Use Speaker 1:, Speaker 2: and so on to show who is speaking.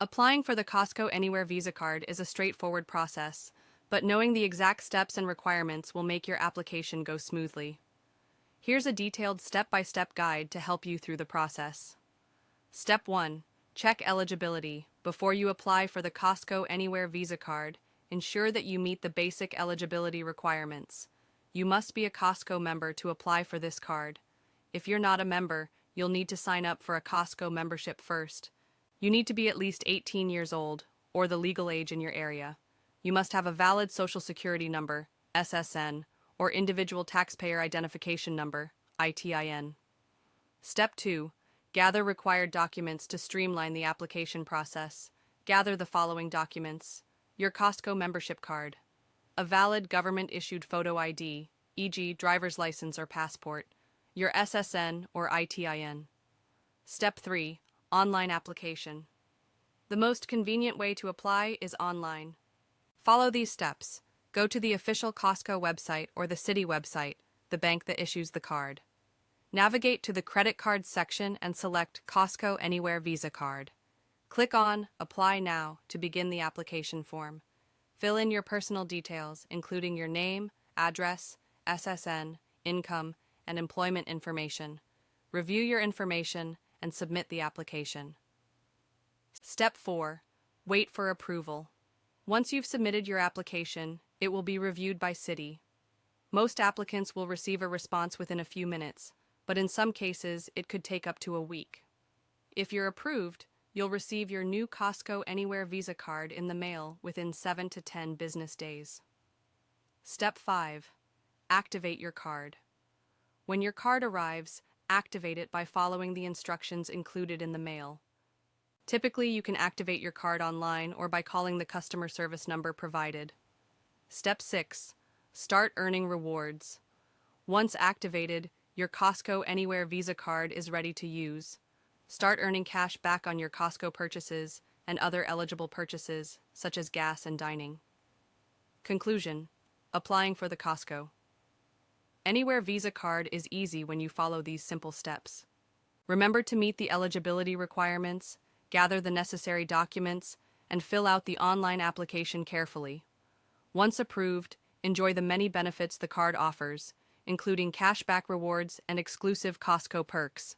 Speaker 1: Applying for the Costco Anywhere Visa Card is a straightforward process, but knowing the exact steps and requirements will make your application go smoothly. Here's a detailed step-by-step guide to help you through the process. Step 1. Check eligibility. Before you apply for the Costco Anywhere Visa Card, ensure that you meet the basic eligibility requirements. You must be a Costco member to apply for this card. If you're not a member, you'll need to sign up for a Costco membership first. You need to be at least 18 years old, or the legal age in your area. You must have a valid Social Security number, SSN, or Individual Taxpayer Identification Number, ITIN. Step 2. Gather required documents to streamline the application process. Gather the following documents: your Costco membership card, a valid government-issued photo ID, e.g. driver's license or passport, your SSN or ITIN. Step 3. Online application. The most convenient way to apply is online. Follow these steps. Go to the official Costco website or the city website, the bank that issues the card. Navigate to the credit card section and select Costco Anywhere Visa Card. Click on Apply Now to begin the application form. Fill in your personal details, including your name, address, SSN, income, and employment information. Review your information and submit the application. Step 4. Wait for approval. Once you've submitted your application, it will be reviewed by Citi. Most applicants will receive a response within a few minutes, but in some cases, it could take up to a week. If you're approved, you'll receive your new Costco Anywhere Visa Card in the mail within 7 to 10 business days. Step 5. Activate your card. When your card arrives, activate it by following the instructions included in the mail. Typically, you can activate your card online or by calling the customer service number provided. Step 6. Start earning rewards. Once activated, your Costco Anywhere Visa Card is ready to use. Start earning cash back on your Costco purchases and other eligible purchases, such as gas and dining. Conclusion: applying for the Costco Anywhere Visa Card is easy when you follow these simple steps. Remember to meet the eligibility requirements, gather the necessary documents, and fill out the online application carefully. Once approved, enjoy the many benefits the card offers, including cashback rewards and exclusive Costco perks.